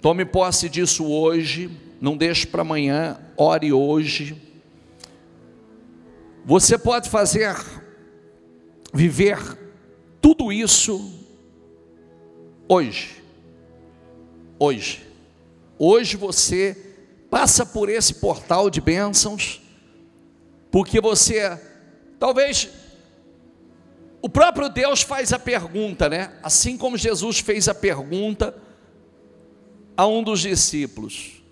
Tome posse disso hoje, não deixe para amanhã, ore hoje. Você pode viver tudo isso hoje. Hoje você passa por esse portal de bênçãos, porque você, talvez, o próprio Deus faz a pergunta, né? Assim como Jesus fez a pergunta a um dos discípulos,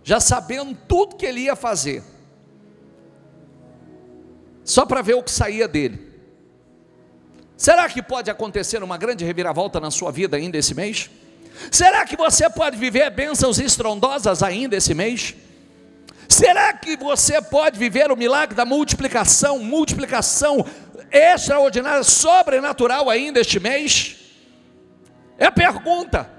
já sabendo tudo que ele ia fazer, só para ver o que saía dele. Será que pode acontecer uma grande reviravolta na sua vida ainda esse mês? Será que você pode viver bênçãos estrondosas ainda esse mês? Será que você pode viver o milagre da multiplicação extraordinária, sobrenatural ainda este mês? É a pergunta.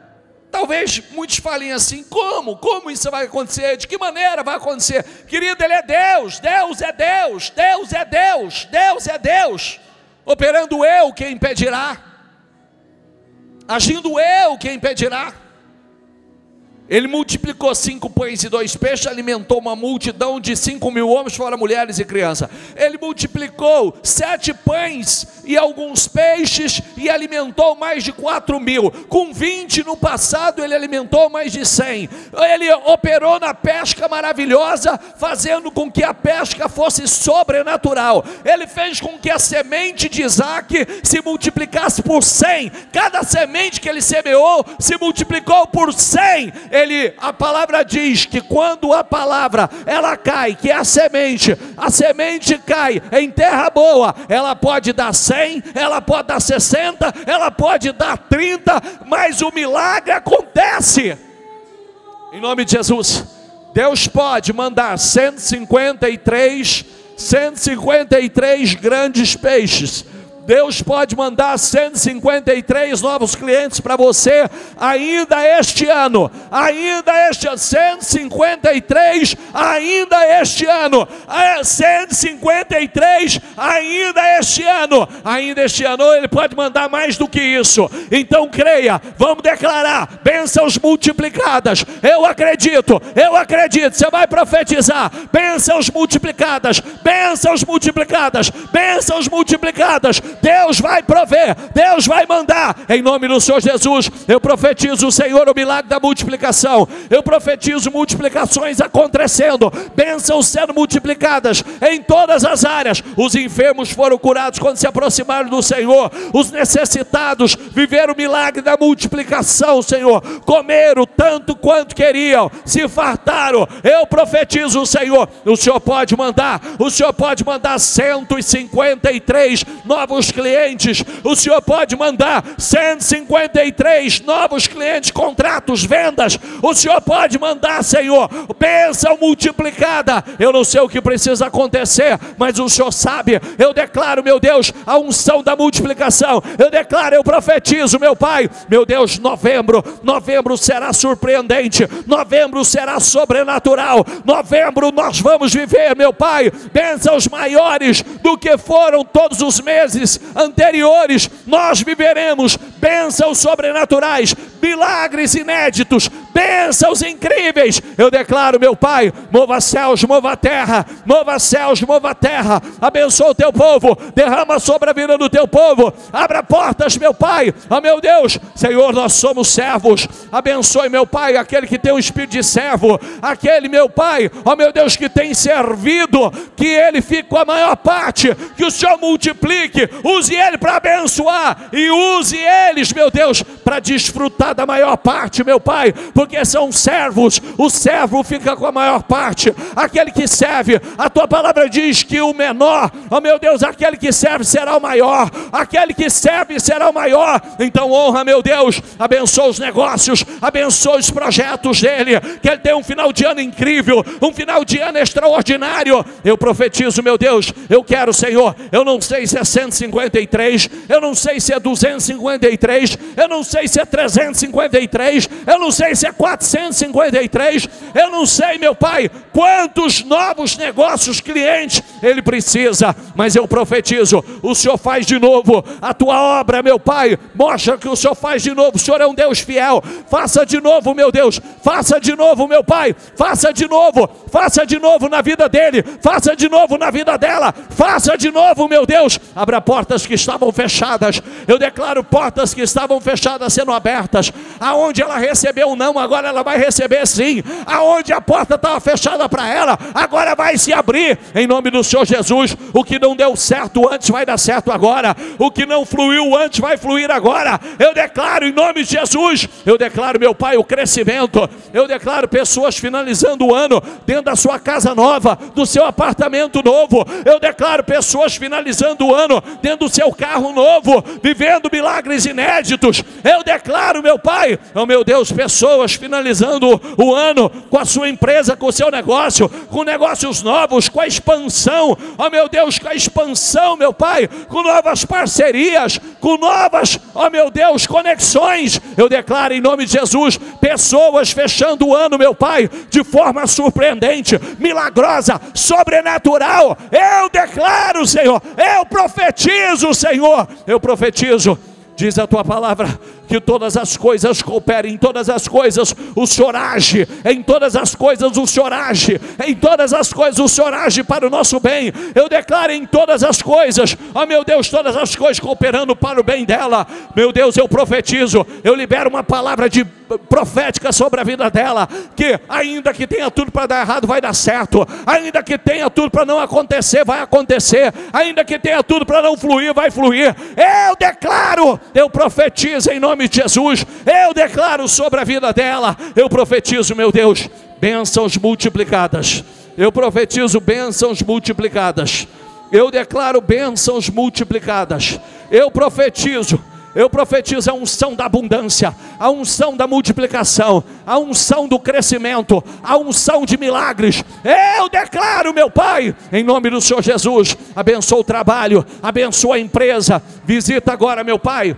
Talvez muitos falem assim: como isso vai acontecer? De que maneira vai acontecer? Querido, Ele é Deus, Deus é Deus, Deus é Deus, Deus é Deus. Operando eu, quem impedirá? Agindo eu, quem impedirá? Ele multiplicou 5 pães e 2 peixes, alimentou uma multidão de 5.000 homens, fora mulheres e crianças. Ele multiplicou 7 pães e alguns peixes e alimentou mais de 4.000. Com 20 no passado, ele alimentou mais de 100. Ele operou na pesca maravilhosa, fazendo com que a pesca fosse sobrenatural. Ele fez com que a semente de Isaac se multiplicasse por 100. Cada semente que ele semeou se multiplicou por 100. A palavra diz que quando a palavra ela cai, que é a semente cai em terra boa, ela pode dar 100, ela pode dar 60, ela pode dar 30, mas o milagre acontece. Em nome de Jesus, Deus pode mandar 153 grandes peixes. Deus pode mandar 153 novos clientes para você ainda este ano. 153 ainda este ano. 153 ainda este ano. Ainda este ano Ele pode mandar mais do que isso. Então creia, vamos declarar bênçãos multiplicadas. Eu acredito. Você vai profetizar bênçãos multiplicadas, bênçãos multiplicadas, bênçãos multiplicadas. Deus vai prover, Deus vai mandar, em nome do Senhor Jesus. Eu profetizo, Senhor, o milagre da multiplicação. Eu profetizo multiplicações acontecendo, bênçãos sendo multiplicadas em todas as áreas. Os enfermos foram curados quando se aproximaram do Senhor. Os necessitados viveram o milagre da multiplicação, Senhor. Comeram tanto quanto queriam, se fartaram. Eu profetizo, Senhor, o Senhor pode mandar 153 novos clientes. O Senhor pode mandar 153 novos clientes, contratos, vendas. O Senhor pode mandar, Senhor, bênção multiplicada. Eu não sei o que precisa acontecer, mas o Senhor sabe. Eu declaro, meu Deus, a unção da multiplicação. Eu declaro, eu profetizo, meu Pai, meu Deus, novembro será surpreendente, novembro será sobrenatural, novembro nós vamos viver, meu Pai, bênçãos maiores do que foram todos os meses anteriores. Nós viveremos bênçãos sobrenaturais, milagres inéditos, bênçãos incríveis. Eu declaro, meu Pai, mova céus, mova terra, mova céus, mova terra. Abençoa o teu povo, derrama sobre a vida do teu povo, abra portas, meu Pai. Ó meu Deus, Senhor, nós somos servos. Abençoe, meu Pai, aquele que tem o espírito de servo, aquele, meu Pai, ó meu Deus, que tem servido, que ele fique com a maior parte, que o Senhor multiplique, use ele para abençoar e use eles, meu Deus, para desfrutar da maior parte, meu Pai, porque são servos. O servo fica com a maior parte, aquele que serve. A tua palavra diz que o menor, ó meu Deus, aquele que serve será o maior, aquele que serve será o maior. Então honra, meu Deus, abençoa os negócios, abençoa os projetos dele, que ele tenha um final de ano incrível, um final de ano extraordinário. Eu profetizo, meu Deus, eu quero, Senhor, eu não sei se é 153, eu não sei se é 253, eu não sei se é 353, eu não sei se é 453, eu não sei, meu Pai, quantos novos negócios, clientes ele precisa, mas eu profetizo, o Senhor faz de novo a tua obra, meu Pai. Mostra que o Senhor faz de novo. O Senhor é um Deus fiel. Faça de novo, meu Deus, faça de novo, meu Pai, faça de novo na vida dele, faça de novo na vida dela, faça de novo, meu Deus. Abra portas que estavam fechadas. Eu declaro portas que estavam fechadas sendo abertas. Aonde ela recebeu um não, agora ela vai receber sim. Aonde a porta estava fechada para ela, agora vai se abrir, em nome do Senhor Jesus. O que não deu certo antes vai dar certo agora, o que não fluiu antes vai fluir agora. Eu declaro em nome de Jesus, eu declaro, meu Pai, o crescimento. Eu declaro pessoas finalizando o ano dentro da sua casa nova, do seu apartamento novo. Eu declaro pessoas finalizando o ano dentro do seu carro novo, vivendo milagres inéditos. Eu declaro, meu Pai, oh meu Deus, pessoas finalizando o ano com a sua empresa, com o seu negócio, com negócios novos, com a expansão, oh meu Deus, com a expansão, meu Pai, com novas parcerias, com novas, oh meu Deus, conexões. Eu declaro em nome de Jesus, pessoas fechando o ano, meu Pai, de forma surpreendente, milagrosa, sobrenatural. Eu declaro, Senhor, eu profetizo, Senhor, eu profetizo. Diz a tua palavra que todas as coisas cooperem, em todas as coisas o Senhor age, em todas as coisas o Senhor age, em todas as coisas o Senhor age para o nosso bem. Eu declaro em todas as coisas, ó meu Deus, todas as coisas cooperando para o bem dela. Meu Deus, eu profetizo, eu libero uma palavra de profética sobre a vida dela, que ainda que tenha tudo para dar errado, vai dar certo, ainda que tenha tudo para não acontecer, vai acontecer, ainda que tenha tudo para não fluir, vai fluir. Eu declaro, eu profetizo em nome de Jesus, eu declaro sobre a vida dela, eu profetizo, meu Deus, bênçãos multiplicadas, eu profetizo bênçãos multiplicadas, eu declaro bênçãos multiplicadas, eu profetizo a unção da abundância, a unção da multiplicação, a unção do crescimento, a unção de milagres. Eu declaro, meu Pai, em nome do Senhor Jesus, abençoa o trabalho, abençoa a empresa. Visita agora, meu Pai,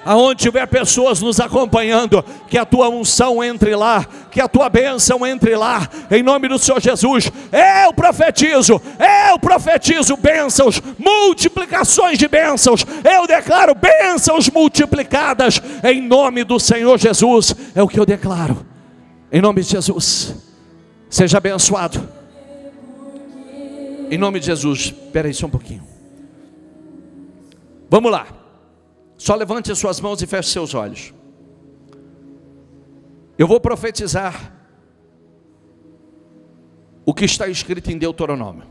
aonde tiver pessoas nos acompanhando, que a tua unção entre lá, que a tua bênção entre lá, em nome do Senhor Jesus. Eu profetizo bênçãos, multiplicações de bênçãos, eu declaro bênçãos multiplicadas, em nome do Senhor Jesus, é o que eu declaro, em nome de Jesus. Seja abençoado, em nome de Jesus. Espera aí só um pouquinho, vamos lá. Só levante as suas mãos e feche seus olhos. Eu vou profetizar o que está escrito em Deuteronômio.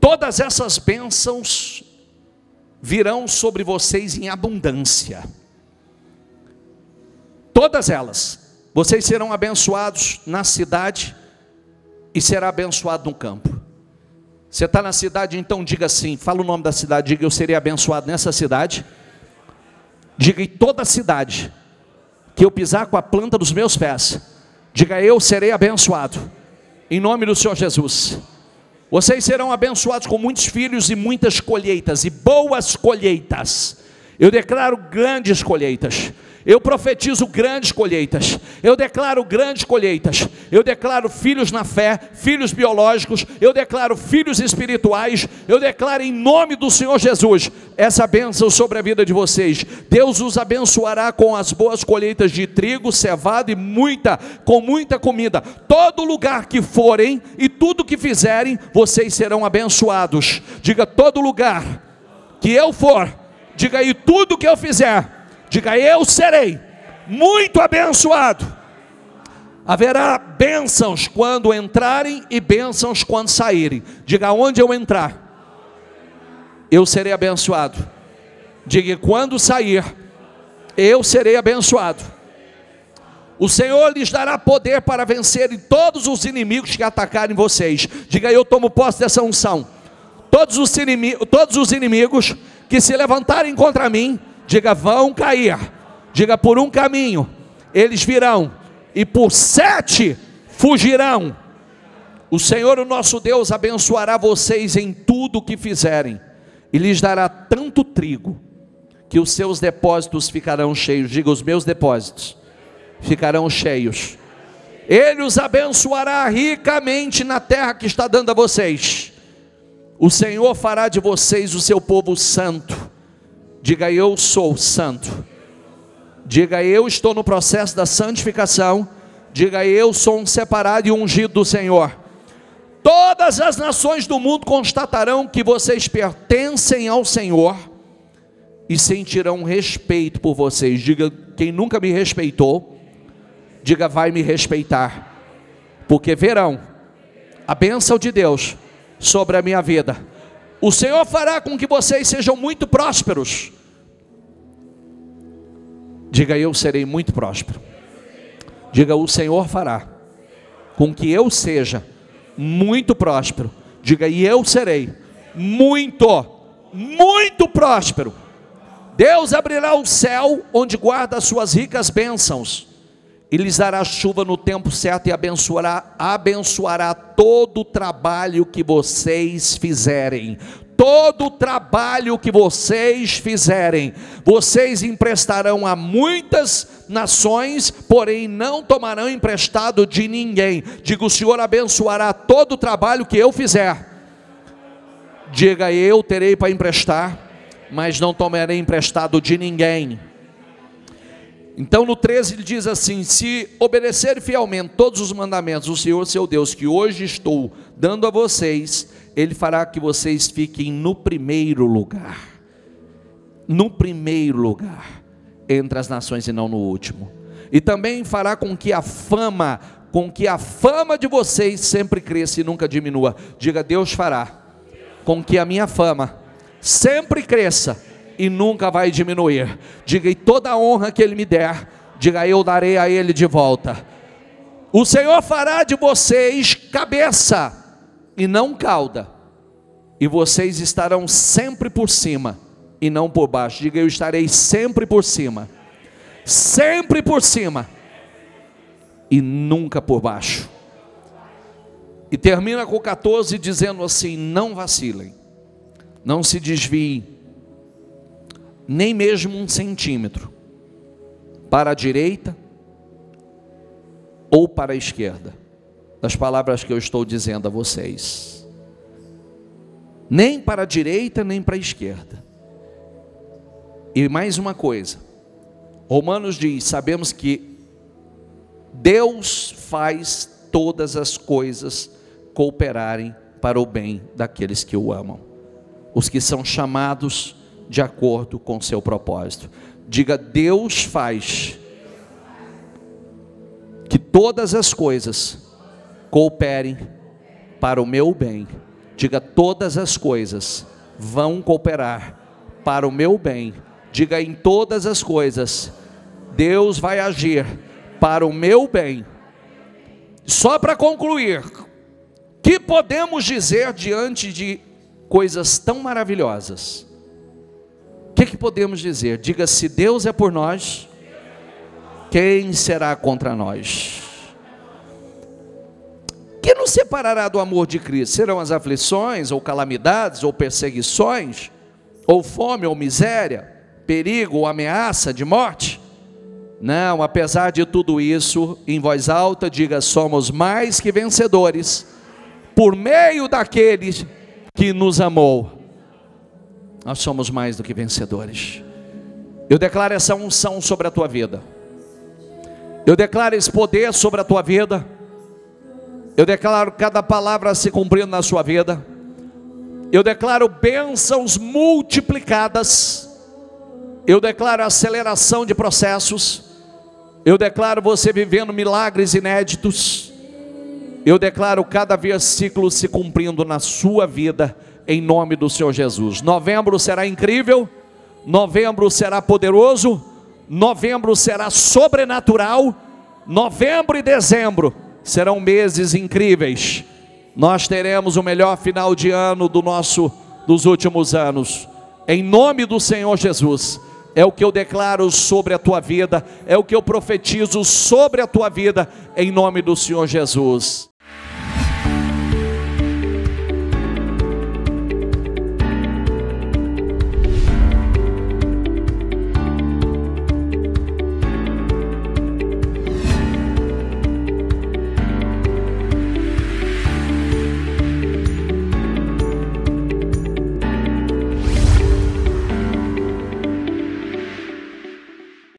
Todas essas bênçãos virão sobre vocês em abundância. Todas elas. Vocês serão abençoados na cidade e será abençoado no campo. Você está na cidade, então diga assim, fala o nome da cidade, diga: eu serei abençoado nessa cidade. Diga: em toda a cidade que eu pisar com a planta dos meus pés, diga: eu serei abençoado, em nome do Senhor Jesus. Vocês serão abençoados com muitos filhos e muitas colheitas, e boas colheitas. Eu declaro grandes colheitas. Eu profetizo grandes colheitas, eu declaro grandes colheitas, eu declaro filhos na fé, filhos biológicos, eu declaro filhos espirituais, eu declaro em nome do Senhor Jesus, essa bênção sobre a vida de vocês. Deus os abençoará com as boas colheitas de trigo, cevada e com muita comida. Todo lugar que forem e tudo que fizerem, vocês serão abençoados. Diga: todo lugar que eu for, diga aí, tudo que eu fizer, diga: eu serei muito abençoado. Haverá bênçãos quando entrarem e bênçãos quando saírem. Diga: onde eu entrar, eu serei abençoado. Diga: quando sair, eu serei abençoado. O Senhor lhes dará poder para vencerem todos os inimigos que atacarem vocês. Diga: eu tomo posse dessa unção. Todos os inimigos que se levantarem contra mim, diga: vão cair. Diga: por um caminho eles virão e por 7 fugirão. O Senhor, o nosso Deus, abençoará vocês em tudo o que fizerem, e lhes dará tanto trigo que os seus depósitos ficarão cheios. Diga: os meus depósitos ficarão cheios. Ele os abençoará ricamente na terra que está dando a vocês. O Senhor fará de vocês o seu povo santo. Diga: eu sou santo. Diga: eu estou no processo da santificação. Diga: eu sou um separado e ungido do Senhor. Todas as nações do mundo constatarão que vocês pertencem ao Senhor e sentirão respeito por vocês. Diga: quem nunca me respeitou, diga: vai me respeitar, porque verão a bênção de Deus sobre a minha vida. O Senhor fará com que vocês sejam muito prósperos. Diga: eu serei muito próspero. Diga: o Senhor fará com que eu seja muito próspero. Diga: e eu serei muito, muito próspero. Deus abrirá o céu onde guarda as suas ricas bênçãos, e lhes dará chuva no tempo certo, e abençoará todo o trabalho que vocês fizerem. Todo o trabalho que vocês fizerem, vocês emprestarão a muitas nações, porém não tomarão emprestado de ninguém. Diga: o Senhor abençoará todo o trabalho que eu fizer. Diga: eu terei para emprestar, mas não tomarei emprestado de ninguém. Então no 13 ele diz assim: se obedecer fielmente todos os mandamentos do Senhor seu Deus, que hoje estou dando a vocês, Ele fará que vocês fiquem no primeiro lugar. No primeiro lugar entre as nações e não no último. E também fará com que a fama de vocês sempre cresça e nunca diminua. Diga: Deus fará com que a minha fama sempre cresça e nunca vai diminuir. Diga: e toda a honra que Ele me der, diga: eu darei a Ele de volta. O Senhor fará de vocês cabeça e não cauda, e vocês estarão sempre por cima e não por baixo. Diga: eu estarei sempre por cima e nunca por baixo. E termina com 14 dizendo assim: não vacilem, não se desviem nem mesmo 1 centímetro para a direita ou para a esquerda, das palavras que eu estou dizendo a vocês. Nem para a direita nem para a esquerda. E mais uma coisa, Romanos diz: sabemos que Deus faz todas as coisas cooperarem para o bem daqueles que o amam, os que são chamados de acordo com seu propósito. Diga: Deus faz que todas as coisas cooperem para o meu bem. Diga: todas as coisas vão cooperar para o meu bem. Diga: em todas as coisas Deus vai agir para o meu bem. Só para concluir, que podemos dizer diante de coisas tão maravilhosas? O que podemos dizer? Diga: se Deus é por nós, quem será contra nós? Que nos separará do amor de Cristo? Serão as aflições, ou calamidades, ou perseguições, ou fome, ou miséria, perigo, ou ameaça de morte? Não, apesar de tudo isso, em voz alta diga: somos mais que vencedores, por meio daquele que nos amou. Nós somos mais do que vencedores. Eu declaro essa unção sobre a tua vida. Eu declaro esse poder sobre a tua vida. Eu declaro cada palavra se cumprindo na sua vida. Eu declaro bênçãos multiplicadas. Eu declaro aceleração de processos. Eu declaro você vivendo milagres inéditos. Eu declaro cada versículo se cumprindo na sua vida, em nome do Senhor Jesus. Novembro será incrível, novembro será poderoso, novembro será sobrenatural, novembro e dezembro serão meses incríveis. Nós teremos o melhor final de ano dos últimos anos, em nome do Senhor Jesus. É o que eu declaro sobre a tua vida, é o que eu profetizo sobre a tua vida, em nome do Senhor Jesus.